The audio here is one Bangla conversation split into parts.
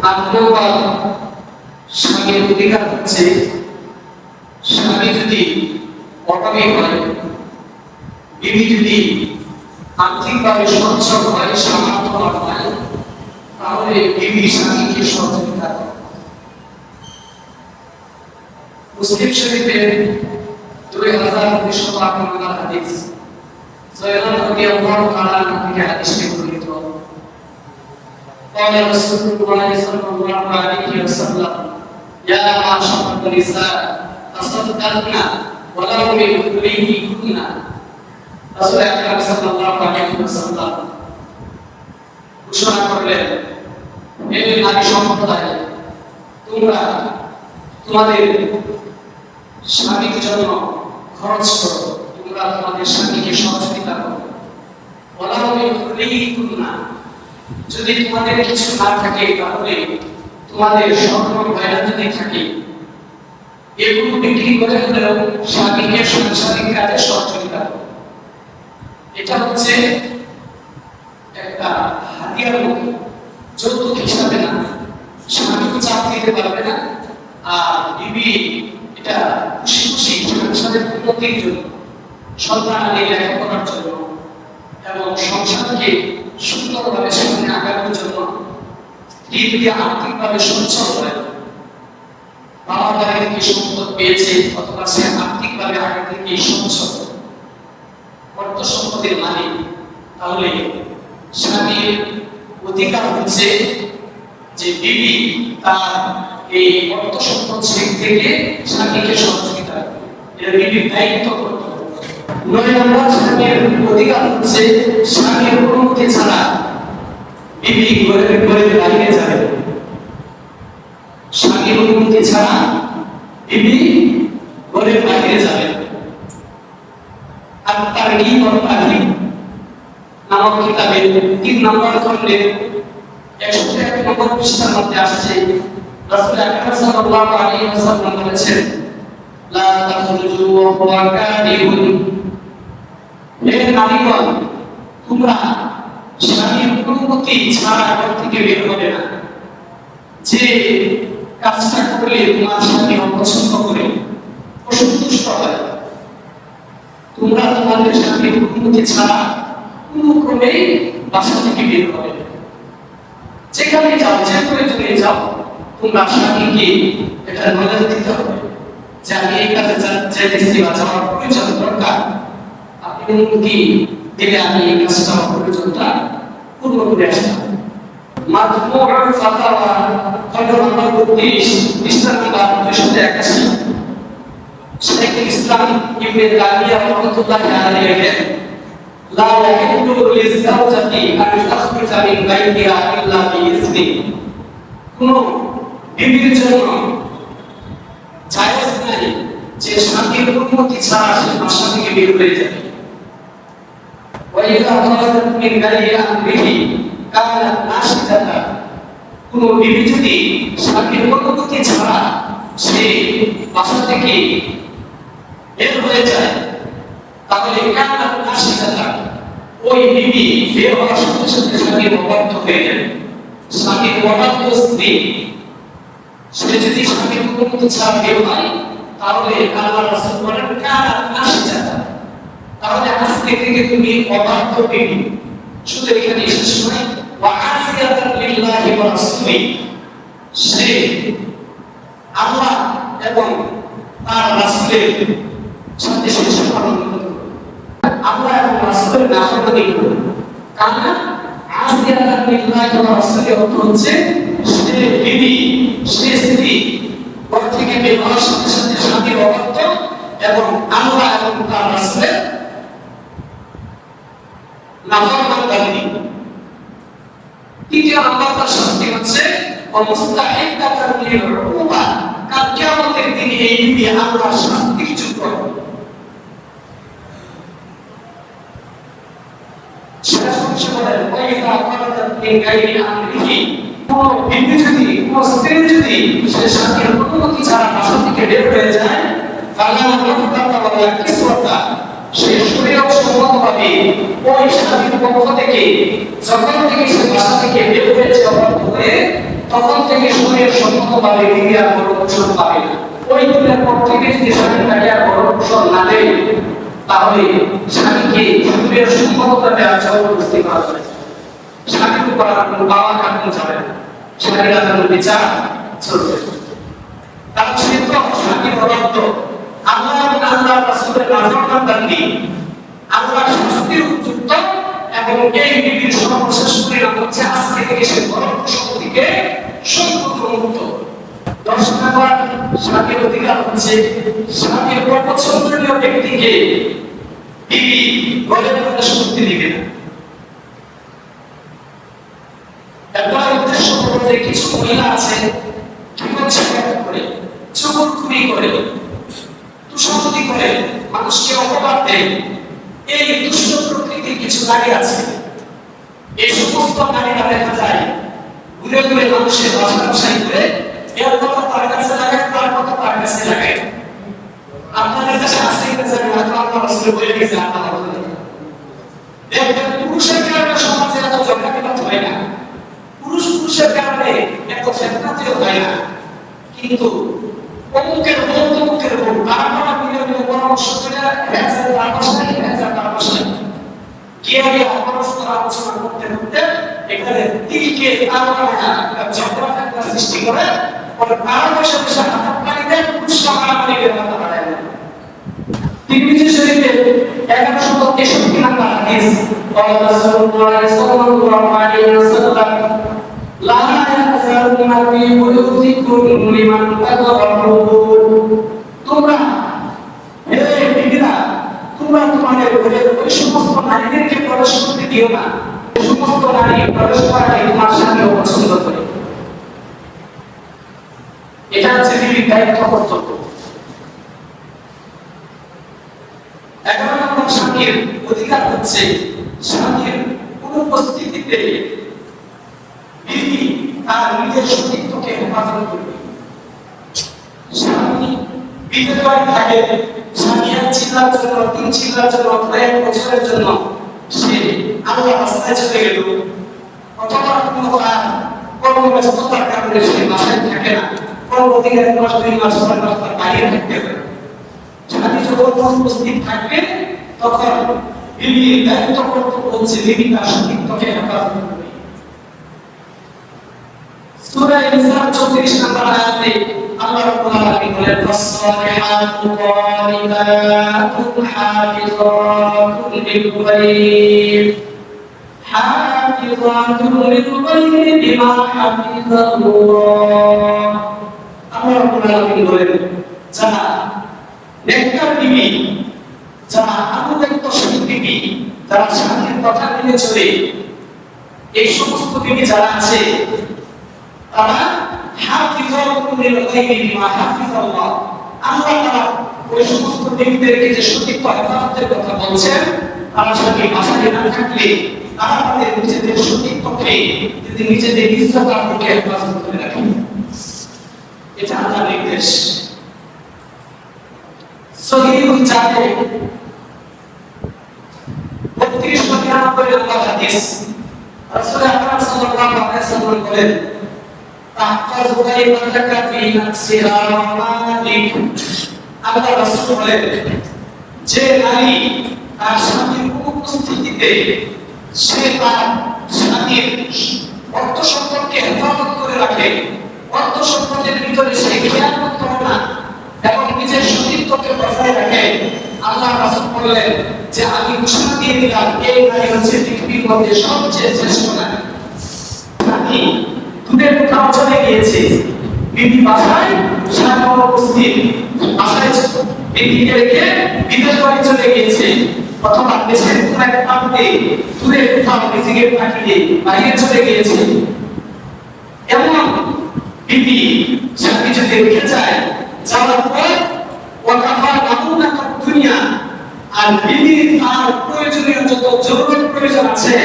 8 নম্বর স্বামীর অধিকার হচ্ছে স্বামী যদি অভাবী হয়, বিবি যদি আর্থিকভাবে সচ্ছল হয়, সামর্থ্য হয়, তাহলে বিবি স্বামীকে সহযোগিতা করে। মুসলিম শরীফের 2252 নম্বর হাদিস, সৈয়দ রাদিয়াল্লাহু তাআলা থেকে হাদিসটি বর্ণিত। قال رسول الله صلى الله عليه وسلم يا معشر النساء تصدقنا ولو بمثليهن। রাসূল আকরাম সাল্লাল্লাহু আলাইহি ওয়াসাল্লাম ঘোষণা করলেন, হে নারী সম্প্রদায়, তোমরা তোমাদের স্বামীর জন্য খরচ করো, তোমরা তোমাদের স্বামীকে সহযোগিতা করো। ওয়ালাউ বিমুথলিহিন্না, যদি তোমাদের কিছু না থাকে তাহলে তোমাদের স্বর্ণ গয়না যদি থাকে এগুলো বিক্রি করে হলেও স্বামীকে সাংসারিক কাজে সহযোগিতা করো। এটা হচ্ছে একটা হাতিয়ার মতো, যৌতুক হিসাবে না, স্বামীকে চাপ দিতে পারবে না, আর বিবি এটা খুশি খুশি সংসারের উন্নতির জন্য, সন্তানের লেখাপড়ার জন্য এবং সংসারকে সুন্দরভাবে সামনে আগানোর জন্য স্ত্রী যদি আর্থিকভাবে সচ্ছল হয়, বাবা বাড়ি থেকে সম্পদ পেয়েছে অথবা সে আর্থিকভাবে আগে থেকে সচ্ছল, অর্থ সম্পদের মালিক, তাহলে স্বামীর অধিকার হচ্ছে যে বিবি তার এই অর্থ সম্পদ থেকে স্বামীকে সহযোগিতা করবে। এটা বিবির দায়িত্ব কর্তব্য। 9 নম্বর স্বামীর অধিকার হচ্ছে স্বামীর অনুমতি ছাড়া বিবি ঘরের বাইরে যাবে। স্বামীর অনুমতি ছাড়া বিবি ঘরের বাইরে যাবে। আর তার নামক কিতাবের 3 নম্বর খণ্ডের 101 নম্বর পৃষ্ঠার মধ্যে আসছে, রাসূল আকরাম সাল্লাল্লাহু আলাইহি ওয়াসাল্লাম বলেছেন, লা তাখরুজু ওয়া হুয়া কাদিবুন। হে নারীগণ, তোমরা স্বামীর অনুমতি ছাড়া ঘর থেকে বের হবে না। যে কাজটা করলে তোমার স্বামী অপছন্দ করে, অসন্তুষ্ট হয়, তোমরা তোমাদের স্বামীর অনুমতি ছাড়া কোনো ক্রমেই বাসা থেকে বের হবে না। যেখানে যাও, যে প্রয়োজনে যাও, তোমরা স্বামীকে এটা নলেজ দিতে হবে যে আমি এই কাজে যেতেছি বা যাওয়ার প্রয়োজন দরকার, আপনি অনুমতি দিলে আমি এই কাজটা প্রয়োজনটা পূর্ণ করে আসতাম। মাজমুউল ফাতাওয়া খণ্ড নম্বর 32 পৃষ্ঠা নম্বর 281, শাইখুল ইসলাম ইবনে তাইমিয়া রাহমাতুল্লাহি আলাইহি লেখেন, লা ইয়াহিল্লু লিজ-যাওজাতি আন তাখরুজা মিন বাইতিহা ইল্লা বিইজনি। কোন বিবির জন্য জায়েজ নাই যে স্বামীর অনুমতি ছাড়া সে বাসা থেকে বের হয়ে যাবে। ওয়া ইযা খারাজাত মিন গায়রি আমরিহি কানাত নাশিজাতা। কোন বিবি যদি স্বামীর অনুমতি ছাড়া সে বাসা থেকে বের হয়ে যায়, তাহলে কানাত নাশিজাতা, ওই বিবি বের হওয়ার সাথে সাথে স্বামীর অবাধ্য হয়ে যাবে। স্বামীর অবাধ্য স্ত্রী সে যদি স্বামীর অনুমতি ছাড়া বের হয়, তাহলে আল্লাহ রাসূল বলেন কানাত নাশিজাতা, তাহলে আজকে থেকে তুমি অবাধ্য বিবি। শুধু এখানে শেষ নয়, ওয়া আসিয়াতান লিল্লাহি ওয়া রাসূলিহি, সে আল্লাহ এবং তার রাসূলের সাথে সে পালন করবে, আল্লাহ এবং রাসূলের নাফরমানি করবে। কারণ আসিয়াতান লিল্লাহি ওয়া রাসূলিহি অর্থ হচ্ছে সে বিবি, সে স্ত্রী ঘর থেকে বের হওয়ার সাথে সাথে স্বামীর অবাধ্য এবং আল্লাহ এবং তার রাসূলের নাফরমানকারী। তৃতীয় নম্বর তার শাস্তি হচ্ছে মুস্তাহিকাতুল লিল উকুবা, কাল কিয়ামতের দিনে এই বিবি আল্লাহর শাস্তির যোগ্য। শেষ অংশ বলেন, ওয়া ইযা খারাজাত মিন গায়রি আমরিহি, কোন বিবি যদি, কোন স্ত্রী যদি সে স্বামীর অনুমতি ছাড়া বাসা থেকে বের হয়ে যায়, ফালা নাফকাতা ওয়া কিসওয়াতা, সে শরীয়ত সম্মতভাবে ওই স্বামীর পক্ষ থেকে যখন থেকে সে বাসা থেকে বের হয়েছে অবাধ্য হয়ে, তখন থেকে শরীরের সম্পূর্ণভাবে বিবি আর বড় পোষণ পাবে না। ওই দিনের পর থেকে যদি স্বামী তাকে আর বড় পোষণ না দেয়, তাহলে স্বামীকে শরীরের সম্পূর্ণতা দেওয়ার জবরদস্তি করা যাবে। স্বামীর উপর আর কোনো বাবা কাটানো যাবে না, স্বামীর আদালত বিচার চলবে। কারণ সে তো স্বামীর অবাধ্য, আল্লাহ এবং আল্লাহ রাসূলের নাফরমানদারি, আল্লাহর শাস্তির উপযুক্ত, এবং এই বিবির সর্বশেষ পরিণাম হচ্ছে আজকে থেকে সে বড় পোষণ থেকে সম্পূর্ণ মুক্ত। 10 নম্বর স্বামীর অধিকার হচ্ছে স্বামীর অপছন্দনীয় ব্যক্তিকে বিবি ঘরে প্রবেশ করতে দিবে না। একটা উদ্দেশ্য হলো যে কিছু মহিলা আছে কি করছে করে, চুগলখড়ি করে, তুষামতি করে, মানুষকে অপবাদ দেয়। এই দুষ্ট প্রকৃতির কিছু নারী আছে, এই সমস্ত নারীরা দেখা যায় ঘুরে ঘুরে মানুষের বাসায় ঘুরে এর কথা তার কাছে লাগায়, তার কথা তার কাছে লাগায়। আপনাদের কাছে আসতে গেছে আল্লাহ রাসূল বলে গেছে আপনারা দেখবেন পুরুষের কারণে সমাজে এত ঝগড়া হয় না, পুরুষের কারণে এত ফেতনাতেও হয় না, কিন্তু অমুকের বউ তারা মিলে মিলে পরামর্শ করে হ্যাঁ তার বাসায় তার বাসায় গিয়ে পরস্পর আলোচনা করতে করতে এখানে তিলকে আলোচনা ঝগড়া ফেতনা সৃষ্টি করে, পরে তার বসে বসে হাত পানি দেয়, পুরুষরা মারামারি করে মাথা বাড়ায় না। তিরমিজি শরীফে 1163 নম্বর হাদিস, রাসূলুল্লাহ সাল্লাল্লাহু আলাইহি ওয়াসাল্লাম লা ইয়াযালুনা ফি বুয়ুতিকুম লিমান তাযরাহু, তোমরা হে বিবিরা তোমরা তোমাদের ঘরে ওই সমস্ত নারীদেরকে প্রবেশ করতে দিও না, এই সমস্ত নারী প্রবেশ করাকে তোমার স্বামী পছন্দ করে। এটা হচ্ছে বিবির দায়িত্ব কর্তব্য। 11 নম্বর স্বামীর অধিকার হচ্ছে স্বামীর অনুপস্থিতিতে বিবি তার নিজের সতীত্বকে হেফাজত করবে। স্বামী বিদেশ বাড়ি থাকে, স্বামী 1 চিল্লার জন্য 3 চিল্লার জন্য অথবা 1 বছরের জন্য সে আল্লাহ রাস্তায় চলে গেল, অথবা কোনো কর্মব্যস্ততার কারণে সে বাসায় থাকে না, পরবর্তী 1 মাস 2 মাস 6 মাস তার বাইরে থাকতে হবে। স্বামী যখন উপস্থিত থাকবে তখন বিবির দায়িত্ব কর্তব্য হচ্ছে বিবি তার সতীত্বকে হেফাজত করবে। সূরা নিসা 34 নম্বর আয়াতে আল্লাহ রাব্বুল আলামিন বলেন, ফাসসালিহাতু ক্বানিতাতুন হাফিযাতুন লিল-গায়ব হাফিযাতুন লিল-গায়ব বিমা হাফিযাল্লাহ। আল্লাহ রাব্বুল আলামিন বলেন, যারা নেককার বিবি, যারা আনুগত্যশীল বিবি, যারা স্বামীর কথা মেনে চলে, এই সমস্ত বিবি যারা আছে তারা হাফিযাতুন লিল-গায়বি বিমা হাফিযাল্লাহ। আল্লাহ তাআলা ওই সমস্ত বিবিদেরকে যে সতীত্ব হেফাজতের কথা বলছেন, তারা স্বামী বাসায় না থাকলে তারা তাদের নিজেদের সতীত্বকে, নিজেদের ইজ্জত আবরুকে হেফাজত করে রাখে। এটা আল্লাহর নির্দেশ। সহিহুল জামে 32-93 নম্বর হাদিস, রাসূল আকরাম সাল্লাল্লাহু আলাইহি ওয়াসাল্লাম বলেন, তাহফাযু গায়বাতাকা ফি নাফসিহা ওয়া মালিক। আল্লাহ রাসূল বলেন, যে নারী তার স্বামীর অনুপস্থিতিতে সে তার স্বামীর অর্থ সম্পর্কে হেফাজত করে রাখে, অর্থ সম্পদের ভিতরে সে খেয়ানত করে না এবং নিজের সতীত্বকে বজায় রাখে, আল্লাহ রাসূল বললেন যে আমি ঘোষণা দিয়ে দিলাম এই নারী হচ্ছে পৃথিবীর মধ্যে সবচেয়ে শ্রেষ্ঠ নারী। স্বামী দূরে কোথাও চলে গিয়েছে, বিবি বাসায়, স্বামী অনুপস্থিত, বাসায় বিবিকে রেখে বিদেশ বাড়ি চলে গিয়েছে, অথবা দেশের কোন এক প্রান্তে দূরে কোথাও নিজেকে পাঠিয়ে বাইরে চলে গিয়েছে, এমন বিবি স্বামী যদি রেখে যায়, যাওয়ার পর ওয়াকাফা লাহুনা দুনিয়া, আর বিবি তার প্রয়োজনীয় যত জরুরত প্রয়োজন আছে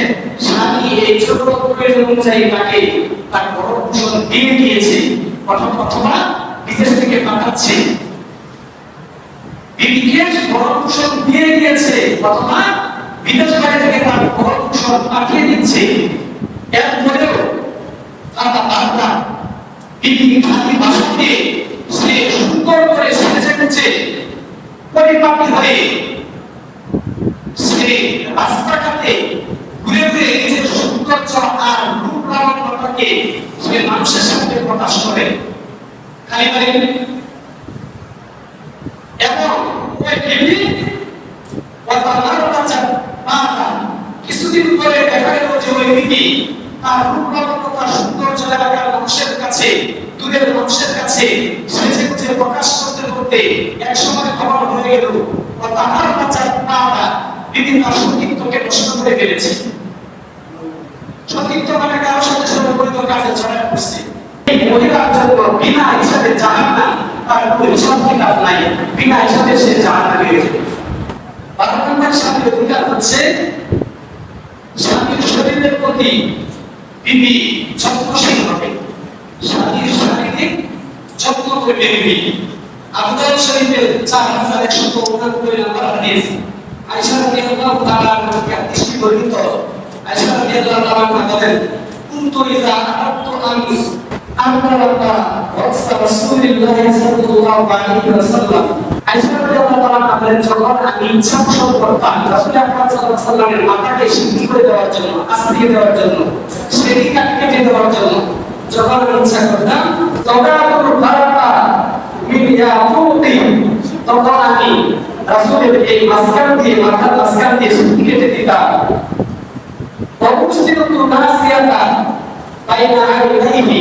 স্বামী এই জরুরত প্রয়োজন অনুযায়ী তাকে তার ভরণ পোষণ দিয়ে দিয়েছে, অথবা বিদেশ থেকে পাঠাচ্ছে, বিবিকে ভরণ পোষণ দিয়ে দিয়েছে, অথবা বিদেশ বাড়ি থেকে তার ভরণ পোষণ পাঠিয়ে দিচ্ছে। এরপরেও তারা বিবি খালি বাসাতে সে সুন্দর করে সেজেছে পরিপাটি হয়ে সে রাস্তাঘাটে ঘুরে ঘুরে নিজের সৌন্দর্য আর রূপ লাবণ্যটাকে সে মানুষের সামনে প্রকাশ করে খালি বলে এবং ওই বিবি কিছুদিন পরে দেখা গেল যে ওই বিবি তার রূপ লাবণ্যতা সৌন্দর্য এলাকার মানুষের কাছে দূরের মানুষের কাছে সেজে গুজে প্রকাশ করতে করতে এক সময় খবর হয়ে গেল তাহার বাচ্চার পাড়া বিভিন্ন সতীত্বকে নষ্ট করে ফেলেছে। সতীত্ব মানে কারোর সাথে সম্পর্কিত কাজে জড়ায় পড়ছে। এই মহিলার জন্য বিনা হিসাবে জাহান্নাম তার কোনো হিসাব কিতাব নাই, বিনা হিসাবে সে জাহান্নামে গেছে। 12 নম্বর স্বামীর অধিকার হচ্ছে স্বামীর শরীরের প্রতি বিবি যত্নশীল হবে, স্বামীর শারীরিক যত্ন করবে বিবি। আবু দাউদ শরীফে 4189 নম্বর হাদিস আয়েশা রাদিয়াল্লাহু তাআলা আনহা দৃষ্টি বর্ণিত আয়েশা রাদিয়াল্লাহু তাআলা বলেন কুনতু ইযা আরাদতু আন আমরাতা ওয়াসা রাসূলুল্লাহ সাল্লাল্লাহু আলাইহি ওয়াসাল্লাম আয়েশা রাদিয়াল্লাহু তাআলা বলেন যখন আমি ইচ্ছা পোষণ করতাম রাসূল আকরাম সাল্লাল্লাহু আলাইহি ওয়াসাল্লামের মাথাকে সিদ্ধি করে দেওয়ার জন্য আশ্রিয়ে দেওয়ার জন্য সেটি কেটে দেওয়ার জন্য যখন আমি ইচ্ছা করতাম তদাকুল বারাকা মিন ইয়াকুতি তখন আমি রাসূলের এই মাসকান দিয়ে মাথার মাসকান দিয়ে সিদ্ধি কেটে দিতাম অবস্থিত নাসিয়াতা বাইনা আইনাইহি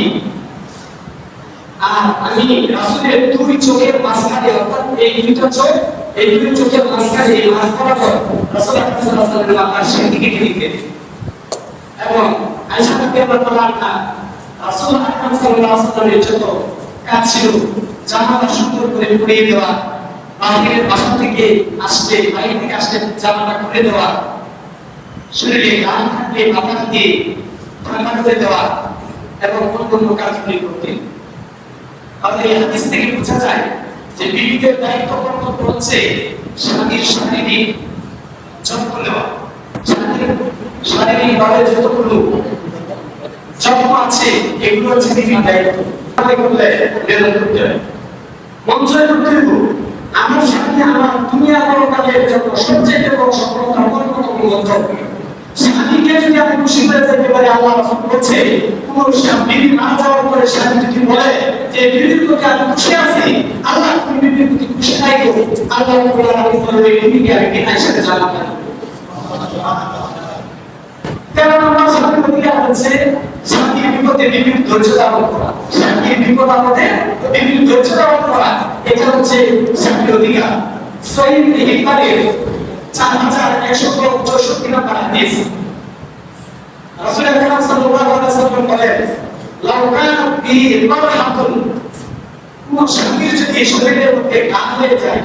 আর আমি রাসূলের দুই চোখের মাঝখানে অর্থাৎ এই দুইটা চোখ এই দুই চোখের মাঝখানে এই মাঝ বরাবর রাসূল সাল্লাল্লাহু আলাইহি ওয়াসাল্লামের মাথার সিদ্ধি কেটে দিতেন এবং আয়েশা রাদিয়াল্লাহু আনহা রাসূল আকরাম সাল্লাল্লাহু আলাইহি ওয়াসাল্লামের যত কাজ ছিল জামাটা সুন্দর করে পরিয়ে দেওয়া, বাহিরের বাসা থেকে আসলে বাইরে থেকে আসলে জামাটা খুলে দেওয়া, শরীরে গান থাকলে মাথা দিয়ে ঠান্ডা করে দেওয়া এবং অন্যান্য কাজগুলি করতেন। তাহলে এই হাদিস থেকে বোঝা যায় যে বিবিদের দায়িত্ব কর্তব্য হচ্ছে স্বামীর শারীরিক যত্ন নেওয়া, শারীরিক ভাবে যতগুলো যত্ন আছে এগুলো হচ্ছে বিবির দায়িত্ব। মঞ্চের উদ্যোগ আমার স্বামী আমার দুনিয়া পরকালের জন্য সবচেয়ে বড় সফলতার অন্যতম লক্ষ্য। স্বামীকে যদি আমি খুশি করে যেতে পারি, আল্লাহ রাসূল বলছে কোন বিবি না যাওয়ার পরে স্বামী যদি বলে যে বিবির প্রতি আমি খুশি আছি, আল্লাহ তুমি বিবির প্রতি খুশি নাই গো, আল্লাহ রাব্বুল আলামিন বলবে বিবিকে আমি বিনার সাথে জান্নাতে দেব। তেরো নম্বর স্বামীর অধিকার হচ্ছে স্বামীর বিপদে বিবির ধৈর্য ধারণ করা, স্বামীর বিপদ আপদে বিবির ধৈর্য ধারণ করা, এটা হচ্ছে স্বামীর অধিকার। সহিহ ইবনের 4164 নম্বর হাদিস রাসূল আকরাম সাল্লাল্লাহু আলাইহি ওয়াসাল্লাম বলেন লাউ কানা বি মারহাতুন কোন স্বামীর যদি শরীরের মধ্যে ঘা হয়ে যায়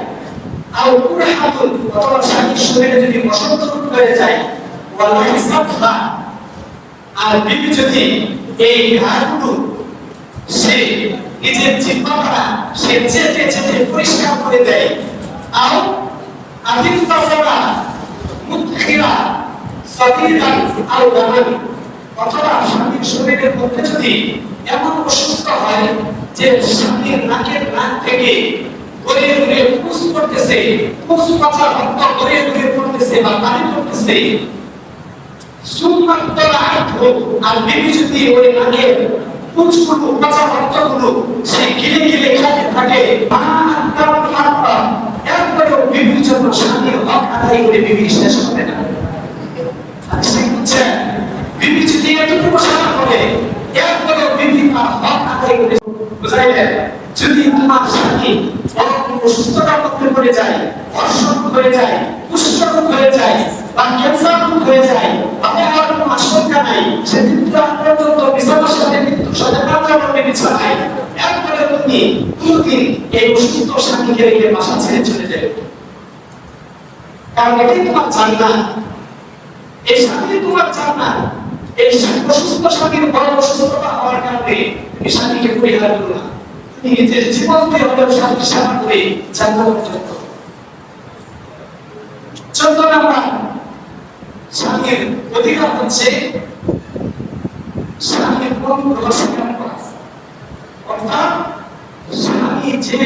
আও কুরহাতুন অথবা স্বামীর শরীরে যদি বসন্ত রোগ হয়ে যায় ওয়াল্লাহি সাফা আর বিবি যদি এই ঘাগুলো সে নিজের জিহ্বাটা সে চেটে চেটে পরিষ্কার করে দেয় আও আদিন তাসারা মুতখিরা সাদিদান আও দামান অথবা স্বামীর শরীরের মধ্যে যদি এমন অসুস্থ হয় যে স্বামীর নাকের নাক থেকে গড়িয়ে গড়িয়ে পুষ করতেছে, পুষ পাতা রক্ত গড়িয়ে গড়িয়ে পড়তেছে বা পানি পড়তেছে, আর বিবি যদি ওই নাকের পুঁজগুলো পাতা রক্তগুলো সে গিলে গিলে খেতে থাকে, এরপরেও বিবির জন্য স্বামীর হক আদায় করে বিবি শেষ হবে না। বিবি যদি এতটুকু সারা করে এরপরেও বিবি তার হক আদায় করে, বুঝাইলেন? যদি তোমার স্বামী অসুস্থতার মধ্যে পড়ে যায়, অসুস্থ হয়ে যায়, কুষ্ঠরোগ হয়ে যায় বা ক্যান্সার রোগ হয়ে যায়, তাতে আর কোনো আশঙ্কা নাই, সে মৃত্যু পর্যন্ত বিছানার সাথে মৃত্যুর সাথে পাঞ্জাবে বিছানায়, এরপরে তুমি কোনদিন এই অসুস্থ স্বামীকে রেখে বাসা ছেড়ে চলে যাবে, কারণ এটাই তোমার জান্নাত। এই স্বামী তোমার জান্নাত। এই অসুস্থ স্বামীর বড় অসুস্থতা হওয়ার কারণে এই স্বামীকে পরিহার করো না, তুমি নিজের জীবনকে হলেও স্বামীর সেবা করে জান্নাত অর্জন করো। 14 নম্বর স্বামীর অধিকার হচ্ছে স্বামীর অনুগ্রহ স্বীকার করা, যে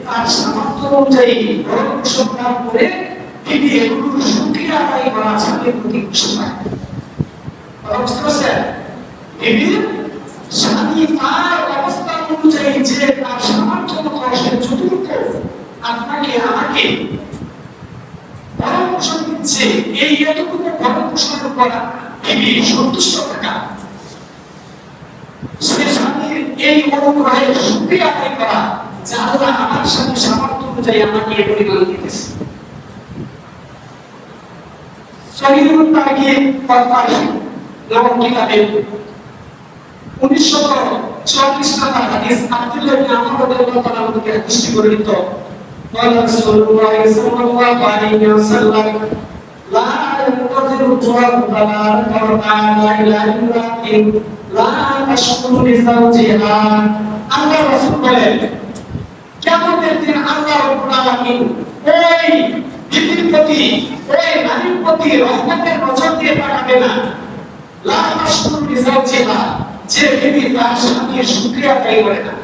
তার সামর্থ্য অনুযায়ী ভরণ পোষণ করে বিবি এগুলোর শুকরিয়া আদায় করা স্বামীর প্রতি খুশি হয়। বুঝতে পারছেন? বিবি স্বামী তার অবস্থা অনুযায়ী যে তার সামর্থ্য মতো সে যতটুকু আপনাকে আমাকে ভরণ পোষণ দিচ্ছে, এই এতটুকু ভরণ পোষণের করা বিবি সন্তুষ্ট থাকা, সে স্বামীর এই অনুগ্রহের শুকরিয়া আদায় করা যে আল্লাহ আমার স্বামী সামর্থ্য অনুযায়ী আমাকে এই পরিমাণ দিতেছে। সহিহুল তারগীব ওয়াল তারহীব নামক কিতাবে 1944 নম্বর হাদিস আব্দুল্লাহ ইবনে আমর রাদিয়াল্লাহু তাআলা থেকে হাদিসটি বর্ণিত। قال رسول الله صلى الله عليه وسلم لا ينتظر الله تبارك وتعالى إلى امرأة لا تشكر لزوجها। আল্লাহ রাসূল বলেন, কিয়ামতের দিন আল্লাহ রাব্বুল আলামিন ওই বিবির প্রতি, ওই নারীর প্রতি রহমতের নজর দিয়ে তাকাবে না। লা তাশকুরু লিজাওজিহা, যে বিবি তার স্বামীর শুকরিয়া আদায় করে না।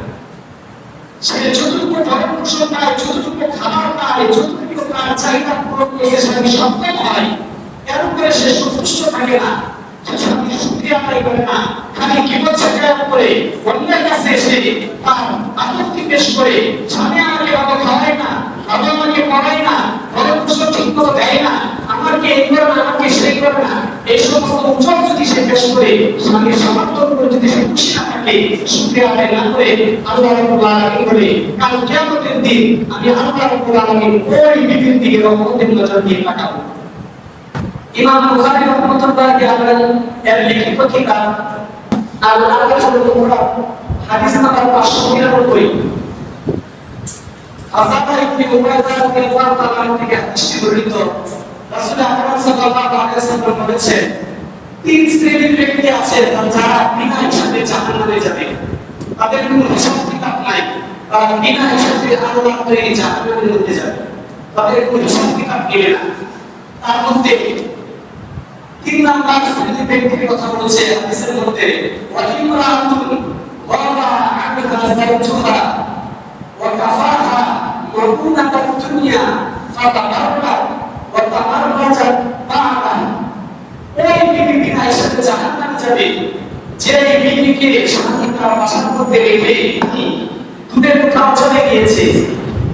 সে যতটুকু ভরণ পোষণ পায়, যতটুকু খাবার পায়, যতটুকু তার চাহিদা পূরণ করতে স্বামী সক্ষম হয়, এর উপরে সে সন্তুষ্ট থাকে না, সে স্বামীর শুকরিয়া আদায় করে না। খালি কিবত শেখার করে অন্যের কাছে এসে তার আপত্তি পেশ করে, স্বামী আমাকে ভালো খাওয়ায় না, বাবা আমাকে পড়ায় না, ভরণ পোষণ ঠিক মতো দেয় না, আমাকে এই করে না, আমাকে সেই করে না, এই সমস্ত উৎসব যদি সে পেশ করে স্বামীর সামর্থ্যের উপর যদি সে খুশি না থাকে, শুকরিয়া আদায় না করে, আল্লাহ রাব্বুল আলামিন বলে কাল কিয়ামতের দিন আমি আল্লাহ রাব্বুল আলামিন ওই বিবির দিকে রহমতের নজর দিয়ে তাকাবো। ইমাম বুখারী রাহমাতুল্লাহি আলাইহি এর লিখিত কিতাব আল আরবাঈন মুফরাদ হাদিস নাম্বার 599 হাসান ইবনে উমাইয়া রাদিয়াল্লাহু তাআলা থেকে হাদিসটি বর্ণিত। রাসূল আকরাম সাল্লাল্লাহু আলাইহি ওয়াসাল্লাম বলেছেন, তিন শ্রেণীর ব্যক্তি আছে যারা বিনা হিসাবে জাহান্নামে যাবে, তাদের কোনো হিসাব কিতাব নাই, তারা বিনা হিসাবে আল্লাহর তৈরি জাহান্নামের মধ্যে যাবে, তাদের কোনো হিসাব কিতাব নেবে না। তার মধ্যে তিন নাম্বার শ্রেণীর ব্যক্তির কথা বলছে হাদিসের মধ্যে, ওয়াকিমরাতুন ওয়ালা আবদা যাওজুহা ওয়া কাফাহা মাবুনাতাদ দুনিয়া ফাতাবাররা ওয়া তামাররাজাত বা'দা। ওই বিবি বিনা হিসাবে জাহান্নামে যাবে, যে বিবিকে স্বামী তার বাসার মধ্যে রেখে দূরে কোথাও চলে গিয়েছে,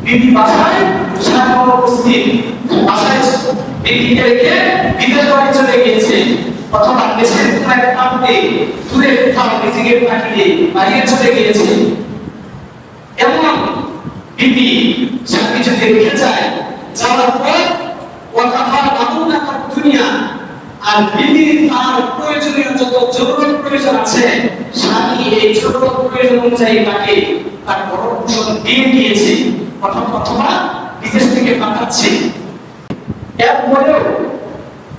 বিবি বাসায় স্বামী অনুপস্থিত, বাসায় বিবিকে রেখে বিদেশ বাড়ি চলে গিয়েছে, অথবা দেশের কোনো এক প্রান্তে দূরে কোথাও নিজেকে পাঠিয়ে বাইরে চলে গিয়েছে, এমন বিবি স্বামী যদি রেখে যায়, যাওয়ার পর ওয়াকাফা মাবুনাতাদ দুনিয়া, আর বিবি তার প্রয়োজনীয় যত জরুরত প্রয়োজন আছে, স্বামী এই জরুরত প্রয়োজন অনুযায়ী তাকে তার ভরণ পোষণ দিয়ে দিয়েছে, অথবা বিদেশ থেকে পাঠাচ্ছে, এরপরেও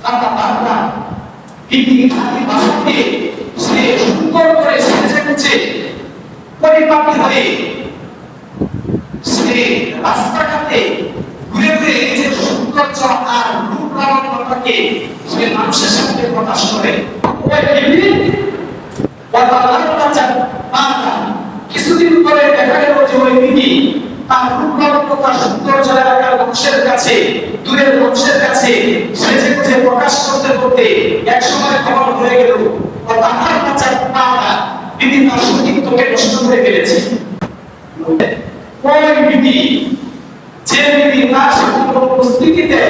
ফাতাবাররা বিবি খালি বাসাতে সে সুন্দর করে সেজেছে, পরিপাটি হয়ে সে রাস্তাঘাটে ঘুরে ঘুরে নিজের সৌন্দর্য আর রূপ লাবণ্যতাকে সে মানুষের সামনে প্রকাশ করে। কিছুদিন পরে দেখা গেল যে ওই বিবি তার রূপ লাবণ্যতা সৌন্দর্য এলাকার মানুষের কাছে, দূরের মানুষের কাছে সেজে গুজে প্রকাশ করতে করতে এক সময় খবর হয়ে গেল বিবি তার সতীত্বকে নষ্ট করে ফেলেছে। ওই বিবি, যে বিবি তার সামনে উপস্থিতিতে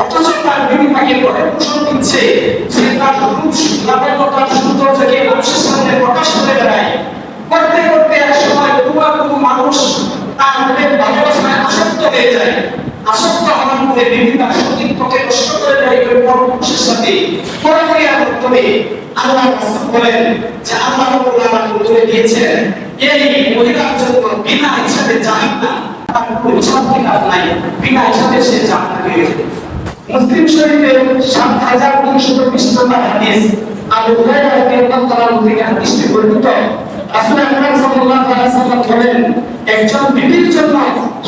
অথচ তার বিবি তাকে ভরণ পোষণ দিচ্ছে, সে তার রূপ লাবণ্যতার সৌন্দর্যকে মানুষের সামনে প্রকাশ করে বেড়ায়, করতে করতে এক সময় কোনো মানুষ তার মনের ভালোবাসায় আসক্ত হয়ে যায়, আসক্ত হওয়ার পরে বিবি তার সতীত্বকে নষ্ট করে দেয় ওই পরপুরুষের সাথে। পরক্রিয়ার মাধ্যমে আল্লাহ রাসূল বলেন যে আল্লাহ রাব্বুল আলামিন বলে দিয়েছেন, এই মহিলার জন্য বিনা হিসাবে জাহান্নাম, তার কোনো হিসাব কিতাব নাই, বিনা হিসাবে সে জাহান্নামে যাবে। মুসলিম শরীফের ৭২২০ নম্বর হাদিস আবু হুরায়রা রাদিয়াল্লাহু তাআলা থেকে হাদিসটি বর্ণিত। রাসূল আকরাম সাল্লাল্লাহু আলাইহি ওয়াসাল্লাম বলেন, একজন বিবির জন্য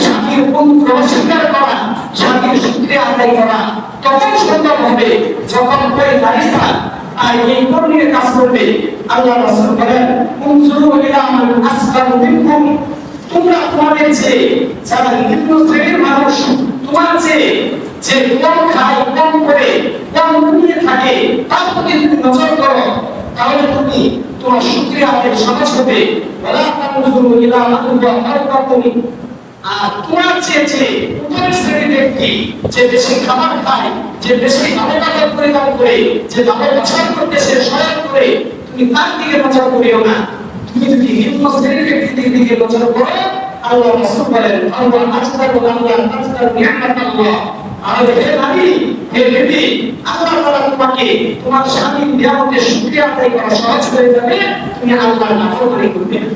স্বামীর অনুগ্রহ স্বীকার করা, স্বামীর শুকরিয়া আদায় করা তখন সম্ভব হবে যখন ওই নারীটা আর এই কর্মীর কাজ করবে। আল্লাহ রাসূল বলেন, উনজুরু ইলা মান আসফালু মিনকুম তোমরা তোমাদের যে যারা নিম্ন শ্রেণীর মানুষ, তোমার যে যে কম খায়, কম করে, কম ঘুমিয়ে থাকে, তার প্রতি তুমি নজর করো, তাহলে তুমি তোমার শুকরিয়া আদায় সহজ হবে। ওয়ালা তানজুরু ইলা মান হুয়া ফাওকাকুম। আর তোমার যে যে উপরের শ্রেণীর ব্যক্তি, যে বেশি খাবার খায়, যে বেশি আবহাওয়া পরিমাণ করে, যে দামে বাছাই করতে সে সহায় করে, তুমি তার দিকে নজর করিও না। তুমি যদি নিম্ন শ্রেণীর ব্যক্তির দিকে নজর করো, আল্লাহ রাসূল বলেন আল্লাহ আজদারু আল্লাহ আজদারু নিয়ামাতাল্লাহ। আর হে নবী, হে নবী, আল্লাহ তাআলা তোমাকে তোমার স্বামীর নিয়ামতের শুকরিয়া আদায় করা সহজ হয়ে যাবে, তুমি আল্লাহর নাফরমানি করবে না।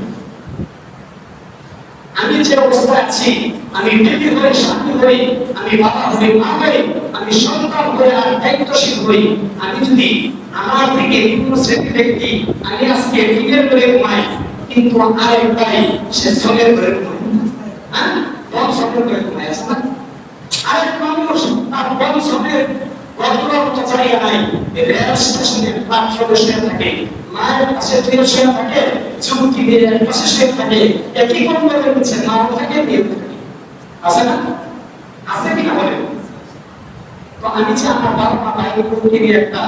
আমি যে অবস্থায় আছি, আমি বিবি হই, স্বামী হই, আমি বাবা হই, মা হই, আমি সন্তান হই আর দায়িত্বশীল হই, আমি যদি আমার থেকে নিম্ন শ্রেণীর ব্যক্তি, আমি আজকে টিনের করে ঘুমাই, কিন্তু আরেক ভাই সে শ্রমের করে ঘুমায়, হ্যাঁ, বন শ্রমের করে ঘুমায়, আছে না? আরেক মানুষ তার বন শ্রমের বর্তমান মতো জায়গা নাই, রেল স্টেশনে প্ল্যাটফর্মে শুয়ে থাকে, মায়ের পাশে শুয়ে থাকে, যুবতী মেয়ের পাশে শুয়ে থাকে, একই কম্বলের নিচে নাও থাকে, মেয়ে থাকে, আছে না? আছে কিনা বলেন? তো আমি যে আমার বাবা মা ভাই বোনকে নিয়ে একটা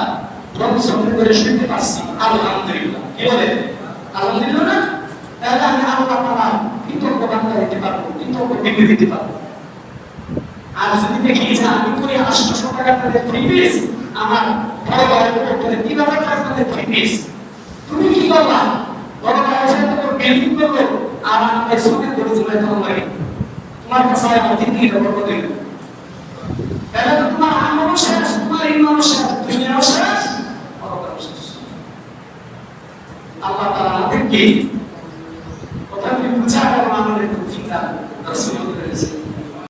বন শ্রমের করে শুনতে পারছি, আলহামদুলিল্লাহ। কি বলেন? আলহামদুলিল্লাহ না? তাহলে আমি আল্লাহ তাআলার কৃতজ্ঞ বান্দা হতে পারবো, কৃতজ্ঞ ব্যক্তি দিতে পারবো। আর যদি দেখি যে আমি করি 800 টাকা করে ফ্রি পিস, আমার বড় ভাই বলে 3000 টাকা করে ফ্রি পিস, তুমি কি করবা? বড় ভাই এসে তো বিল্ডিং করলো আর আমার সঙ্গে করে চলে যাওয়া লাগে, তোমার কাছে আমার 3 টাকা করে দিল, তাহলে তো তোমার আমল শেষ, তোমার ইমান শেষ, দুনিয়াও শেষ, পরকালও শেষ। আল্লাহ তাআলা আমাদেরকে কথা বুঝা আর আমাদের চিন্তা রাসূল